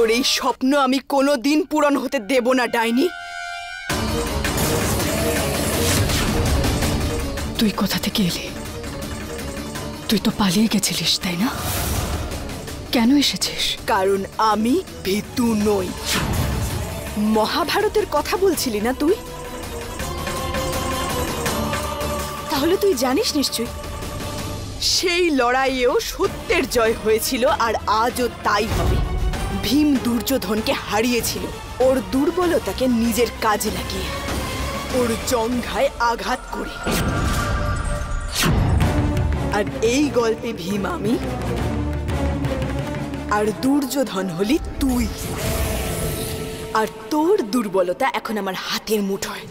তোর এই স্বপ্ন আমি কোনোদিন পূরণ হতে দেব না ডাইনি। তুই কোথা থেকে এলি? তুই তো পালিয়ে গেছিলিস, তাই না? কেন এসেছিস? কারণ আমি ভীতু নই। মহাভারতের কথা বলছিলি না তুই? তাহলে তুই জানিস নিশ্চয়ই সেই লড়াইয়েও সত্যের জয় হয়েছিল, আর আজও তাই হবে। ভীম দুর্যোধনকে হারিয়েছিল ওর দুর্বলতাকে নিজের কাজে লাগিয়ে, ওর জঙ্ঘায় আঘাত করে। আর এই গল্পে ভীম আমি, আর দুর্যোধন হলি তুই। আর তোর দুর্বলতা এখন আমার হাতের মুঠোয়।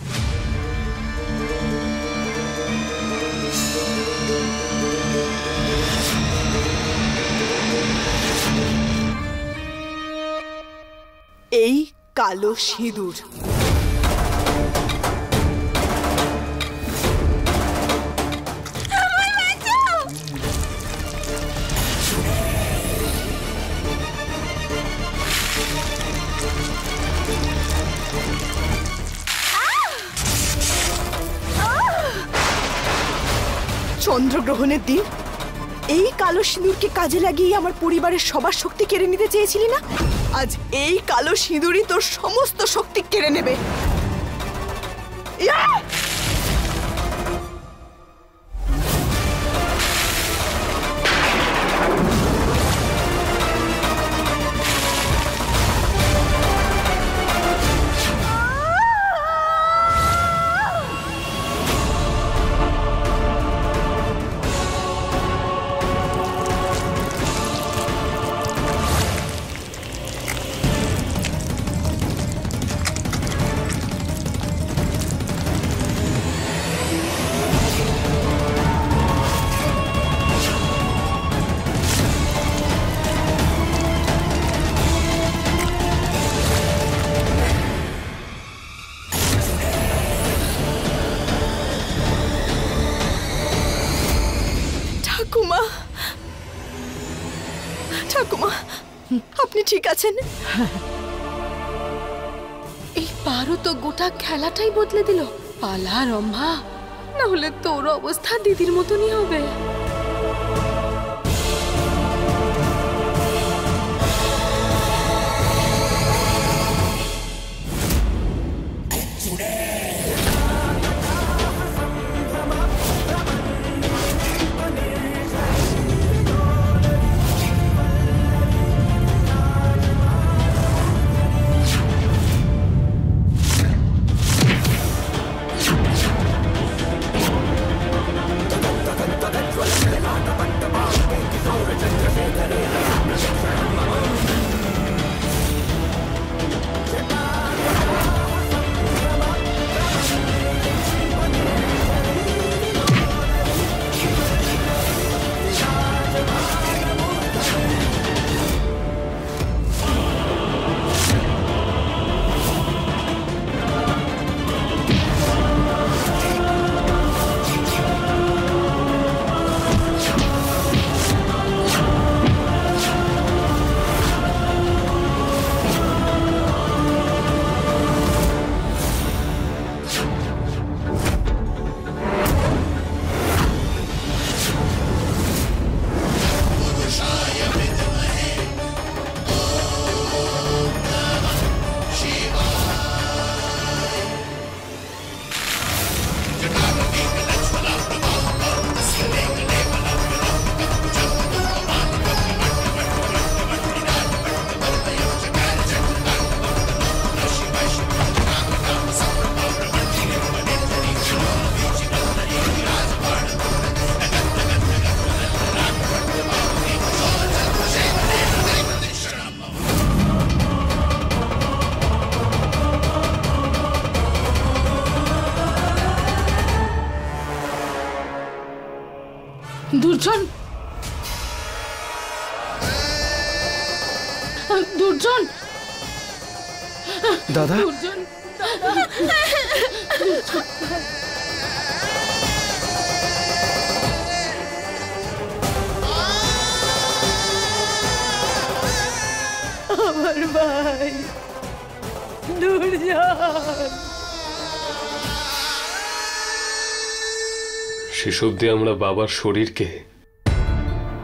এই কালো সিঁদুর। চন্দ্রগ্রহণের দিন এই কালো সিঁদুরকে কাজে লাগিয়ে আমার পরিবারের সবার শক্তি কেড়ে নিতে চেয়েছিলি না? আজ এই কালো সিঁদুরই তোর সমস্ত শক্তি কেড়ে নেবে। ঠাকুমা, আপনি ঠিক আছেন? এই পারো তো গোটা খেলাটাই বদলে দিল। পালা রম্ভা, না হলে তোর অবস্থা দিদির মতনই হবে। দুর্জন, দুর্জন, দাদা, দুর্জন, আমার ভাই দুর্জন। শেষ অবধি আমরা বাবার শরীরকে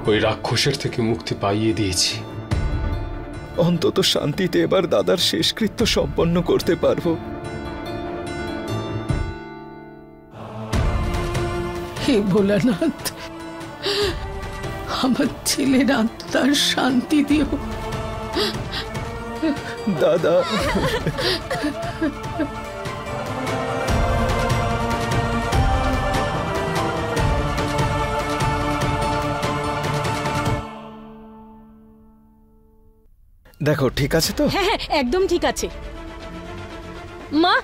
ওই রাক্ষসের থেকে মুক্তি পাইয়ে দিয়েছি। অন্তত শান্তিতে এবার দাদার শেষকৃত্য সম্পন্ন করতে পারবো। হে ভোলানাথ, আমার ছেলের আত্মার শান্তি দিও। দাদা, দেখো ঠিক আছে তো? হ্যাঁ হ্যাঁ একদম ঠিক আছে। মা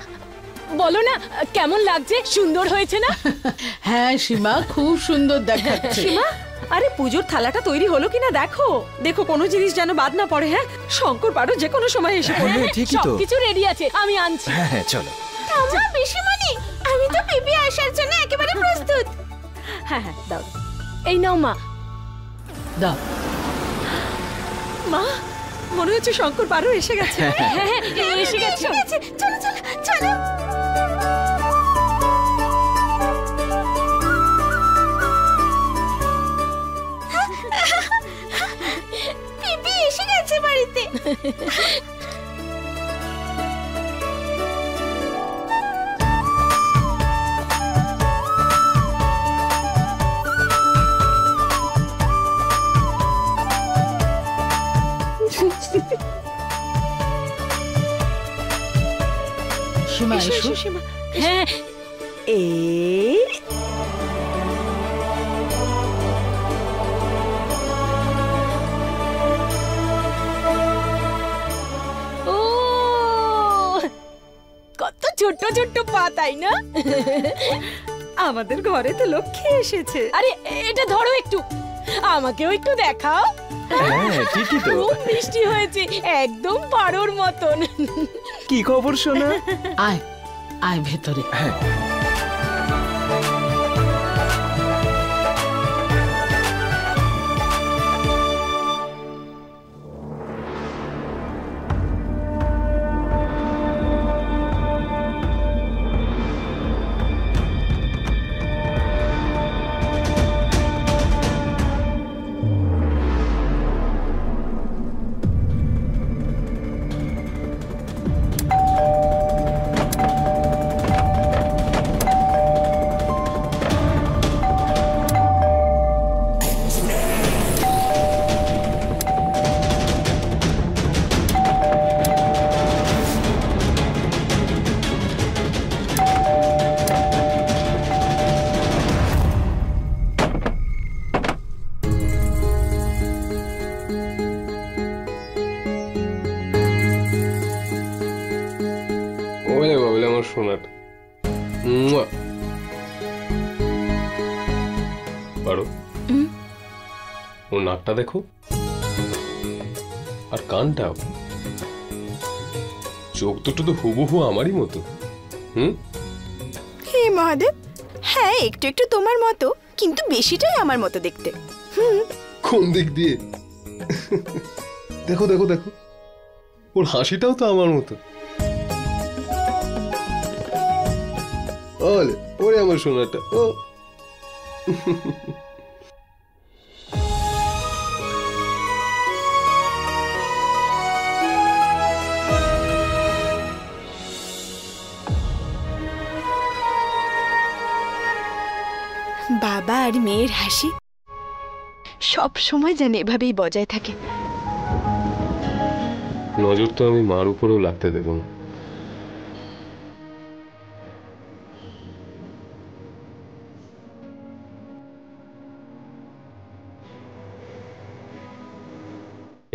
বলো না কেমন লাগছে, সুন্দর হয়েছে না? হ্যাঁ সীমা, খুব সুন্দর দেখাচ্ছে। সীমা, আরে পুজোর থালাটা তৈরি হলো কিনা দেখো, দেখো কোনো জিনিস যেন বাদ না পড়ে। হ্যাঁ, শঙ্কর পারো যে কোনো সময় এসে পড়ে। হ্যাঁ, ঠিকই তো। সবকিছু রেডি আছে, আমি আনছি। হ্যাঁ হ্যাঁ চলো। আমার পিসিমণি, আমি তো পিপি আসার জন্য একেবারে প্রস্তুত। হ্যাঁ হ্যাঁ দাও, এই নাও মা। দাও। মা, মনে হচ্ছে শঙ্কর পারো এসে গেছে। হ্যাঁ হ্যাঁ এসে গেছে। চলো চলো চলো। পিপি এসে গেছে বাড়িতে। সীমা এসো। হ্যাঁ, ও কত ছোট্ট ছোট্ট পা, তাই না? আমাদের ঘরে তো লক্ষ্মী এসেছে। আরে এটা ধরো একটু, আমাকেও একটু দেখাও। হ্যাঁ ঠিকই তো। খুব মিষ্টি হয়েছে, একদম পারোর মতন। কি খবর শোনা? আয় আয় ভেতরে। হ্যাঁ সোনাটা পারো, ওর নাকটা দেখো আর কানটাও, চোখ দুটো তো হুবহু আমারই মতো। হে মহাদেব, হ্যাঁ একটু একটু তোমার মতো, কিন্তু বেশিটাই আমার মতো দেখতে। কোন দিক দিয়ে? দেখো দেখো দেখো, ওর হাসিটাও তো আমার মতো। ওলে ওরে আমার সোনাটা, ও বাবা আর মেয়ের হাসি সব সময় যেন এভাবেই বজায় থাকে। নজর তো আমি মার উপরেও লাগতে দেব না।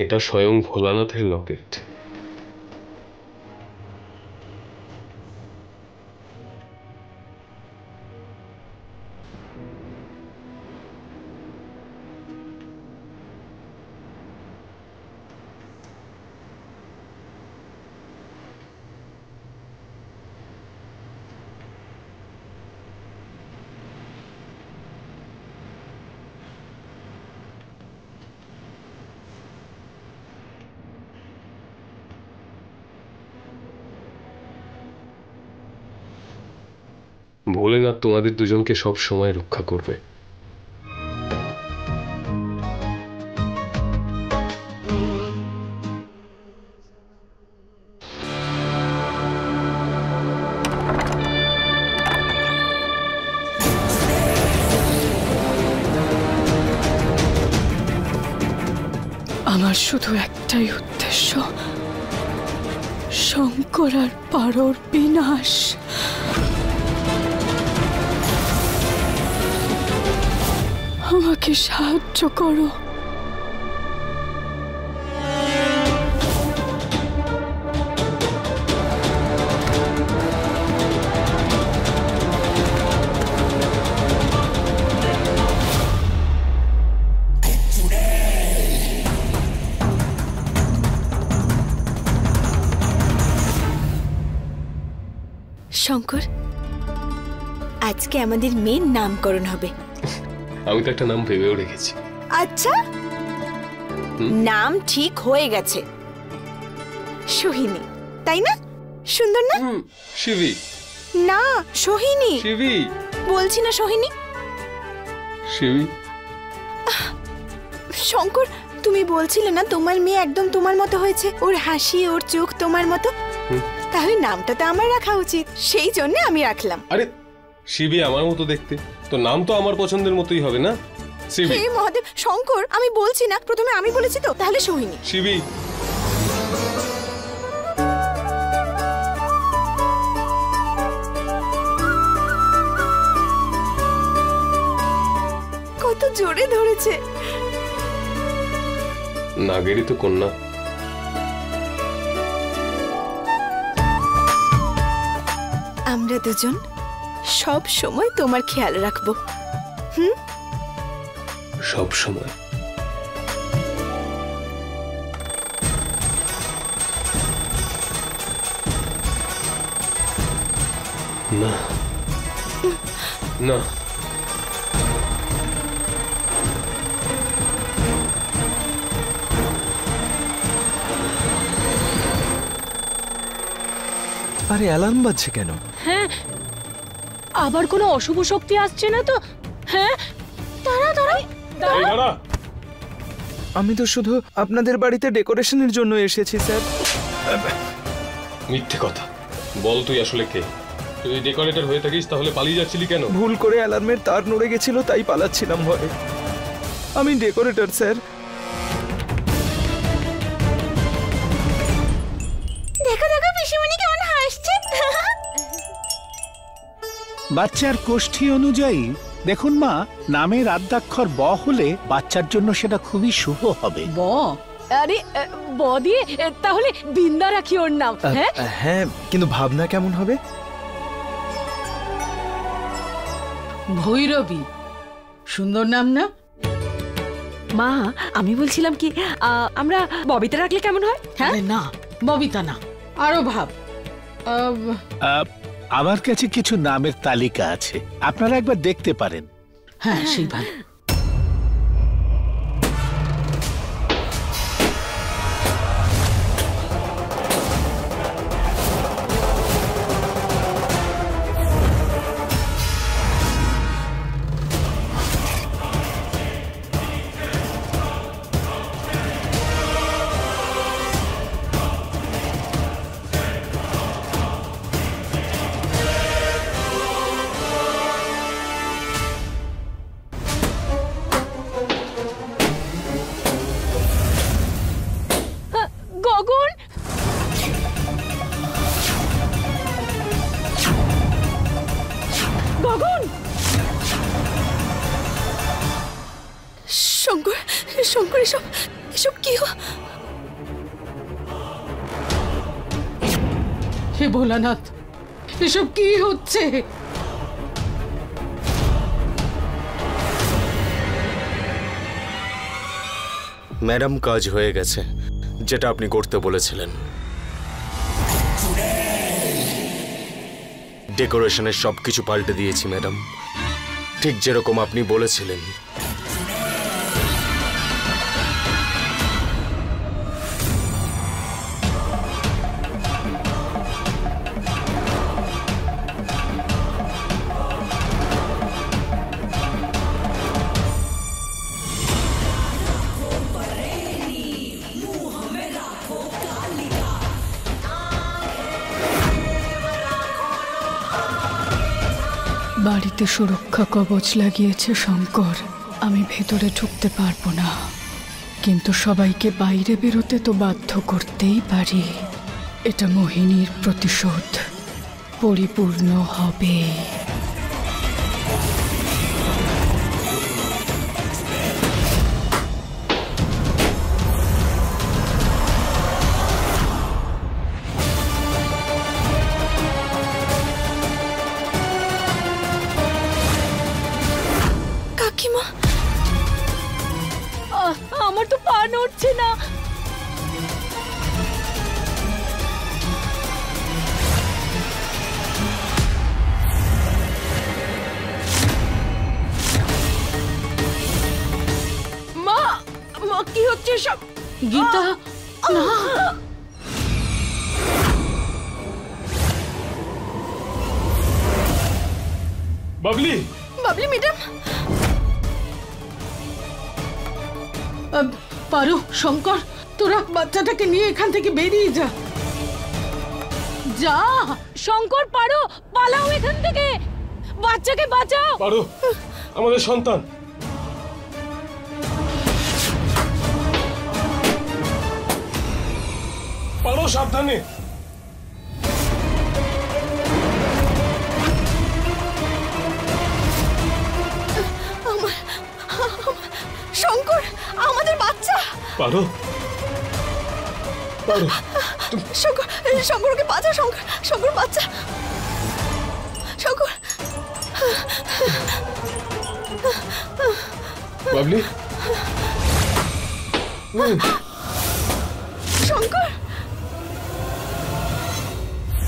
এটা স্বয়ং ভোলানাথের লকেট। ভোলেনাথ তোমাদের দুজনকে সব সময় রক্ষা করবে। আমার শুধু একটাই উদ্দেশ্য, শঙ্কর আর পারোর বিনাশ। আমাকে সাহায্য করো। শঙ্কর, আজকে আমাদের মেয়ের নামকরণ হবে। আমি তো একটা নাম ভেবেও রেখেছি। আচ্ছা, নাম ঠিক হয়ে গেছে, সোহিনী, তাই না? সুন্দর না? শিবি না, সোহিনী। শিবি বলছি না সোহিনী। শিবি। শঙ্কর, তুমি বলছিলে না তোমার মেয়ে একদম তোমার মতো হয়েছে, ওর হাসি, ওর চোখ তোমার মতো। তাহলে নামটা তো আমার রাখা উচিত, সেই জন্য আমি রাখলাম। আরে শিবি আমার মতো দেখতে, তো নাম তো আমার পছন্দের মতোই হবে না? শিবি। হে মহাদেব, শঙ্কর, আমি বলছি না, প্রথমে আমি বলেছি তো, তাহলে সোহিনী। শিবি। কত জোরে ধরেছে। নাগেরই তো কন্যা। আমরা দুজন সব সময় তোমার খেয়াল রাখবো। সব সময়। না না, আরে অ্যালার্ম বাজছে কেন? হ্যাঁ, আবার কোনো অশুভ শক্তি আসছে না তো? হ্যাঁ, দাঁড়া দাঁড়া এই দাঁড়া। আমি তো শুধু আপনাদের বাড়িতে ডেকোরেশনের জন্য এসেছি স্যার। মিথ্যে কথা বল, তুই আসলে কে? তুই ডেকোরেটর হয়ে থাকিস তাহলে পালিয়ে যাচ্ছিলি কেন? ভুল করে অ্যালার্মের তার নড়ে গেছিল, তাই পালাচ্ছিলাম ভয়ে। আমি ডেকোরেটর স্যার। দেখো দেখো পিসিমণি কেমন হাসছে। বাচ্চার কোষ্ঠী অনুযায়ী দেখুন মা, নামের আদ্যাক্ষর ব হলে বাচ্চার জন্য সেটা খুবই শুভ হবে। ব? আরে ব দিয়ে তাহলে বিন্দা রাখি ওর নাম। হ্যাঁ হ্যাঁ, কিন্তু ভাবনা কেমন হবে? ভৈরবী, সুন্দর নাম না? মা, আমি বলছিলাম কি আমরা ববিতা রাখলে কেমন হয়? হ্যাঁ না, ববিতা না, আরো ভাব। আমার কাছে কিছু নামের তালিকা আছে, আপনারা একবার দেখতে পারেন। হ্যাঁ, সেই ভালো। গগন, গগন! শঙ্কর, শঙ্কর, এসব এসব কি? হে ভোলানাথ, এসব কি হচ্ছে? ম্যাডাম, কাজ হয়ে গেছে, যেটা আপনি করতে বলেছিলেন। ডেকোরেশনের সবকিছু পাল্টে দিয়েছি ম্যাডাম, ঠিক যেরকম আপনি বলেছিলেন। বাড়িতে সুরক্ষা কবচ লাগিয়েছে শঙ্কর। আমি ভেতরে ঢুকতে পারবো না, কিন্তু সবাইকে বাইরে বেরোতে তো বাধ্য করতেই পারি। এটা মোহিনীর প্রতিশোধ পরিপূর্ণ হবে। কাকিমা, আমার তো পা নড়ছে না। মা, মা কি হচ্ছে সব? গীতা, না। বাবলি, বাবলি ম্যাডাম। পারো, শঙ্কর, তোরা বাচ্চাটাকে নিয়ে এখান থেকে বেরিয়ে যা। যা শঙ্কর, পারো, পালাও এখান থেকে, বাচ্চাকে বাঁচাও। পারো, আমাদের সন্তান। পারো, সাবধানে। শঙ্কর, আমাদের বাচ্চা। পারো, পারো, শঙ্কর, শঙ্করকে বাঁচা। শঙ্কর, শঙ্কর বাচ্চা। শঙ্কর। বাবলি। শঙ্কর।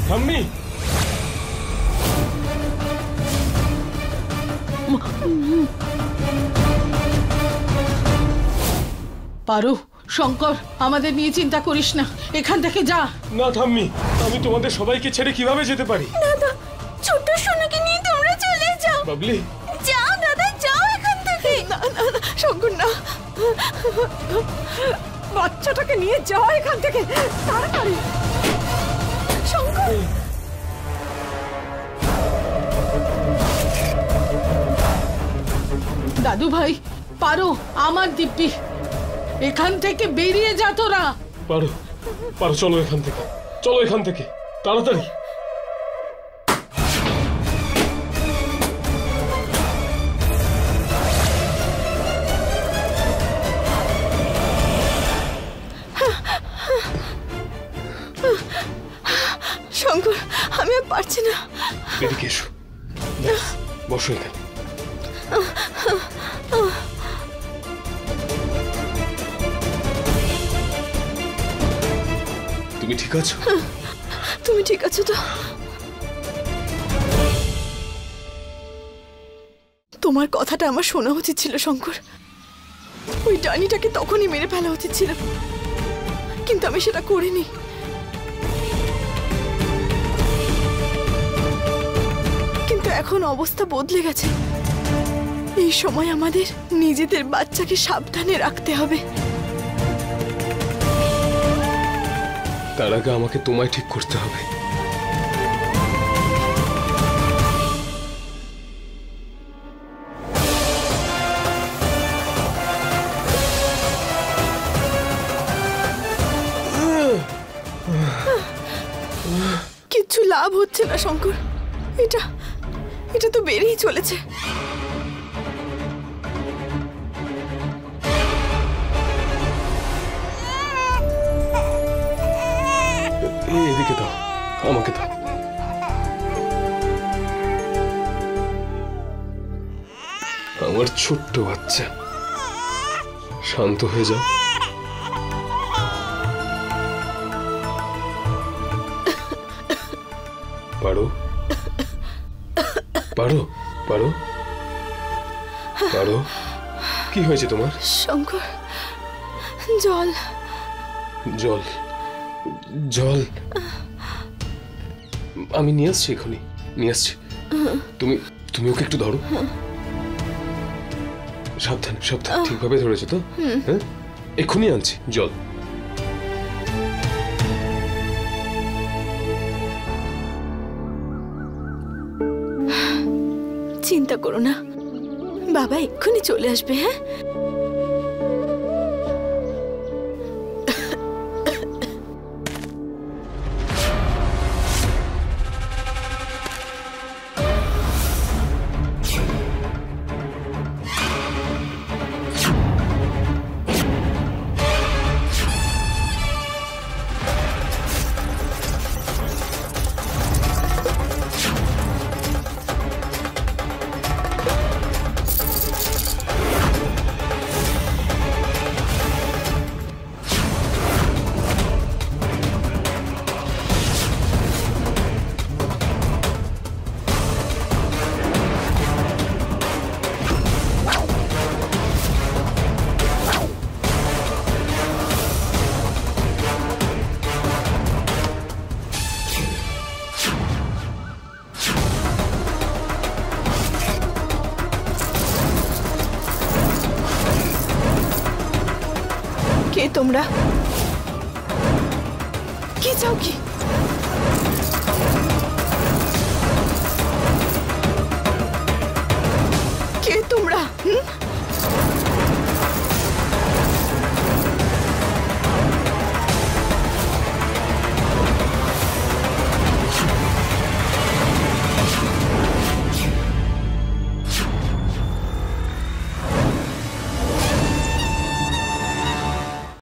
ঠাম্মি। পারো, শঙ্কর, আমাদের নিয়ে চিন্তা করিস না, এখান থেকে যা। না ঠাম্মি, আমি তোমাদের সবাইকে ছেড়ে কিভাবে যেতে পারি? দাদা, ছোট্ট সোনাকে নিয়ে তোমরা চলে যাও। বাবলি, যাও দাদা, যাও এখান থেকে। না না না, শঙ্কর না। বাচ্চাটাকে নিয়ে যাও এখান থেকে তাড়াতাড়ি। শঙ্কর। দাদু ভাই, পারো, আমার দিব্যি, এখান থেকে বেরিয়ে যা তোরা। পারো, পারো, চলো এখান থেকে, চলো এখান থেকে তাড়াতাড়ি। শঙ্কর, আমি আর পারছি না। এদিকে এসো, বসো এখানে। তুমি ঠিক আছো? তুমি ঠিক আছো তো? তোমার কথাটা আমার শোনা উচিত ছিল শঙ্কর। ওই ডাইনিটাকে তখনই মেরে ফেলা উচিত ছিল, কিন্তু আমি সেটা করিনি। কিন্তু এখন অবস্থা বদলে গেছে। এই সময় আমাদের নিজেদের বাচ্চাকে সাবধানে রাখতে হবে। তার আগে আমাকে তোমায় ঠিক করতে হবে। কিচ্ছু লাভ হচ্ছে না শঙ্কর, এটা এটা তো বেড়েই চলেছে। এদিকে দাও, আমাকে দাও। আমার ছোট্ট বাচ্চা, শান্ত হয়ে যাও। পারো, পারো, পারো, পারো। কি হয়েছে তোমার? শঙ্কর, জল। জল, জল আমি নিয়ে আসছি, এখনই নিয়ে আসছি। তুমি তুমি ওকে একটু ধরো। সাবধানে, সাবধানে, ঠিকভাবে ধরেছো তো? হ্যাঁ, এক্ষুনি আনছি জল। চিন্তা করো না, বাবা এক্ষুনি চলে আসবে। হ্যাঁ, কে তোমরা? কি চাও? কি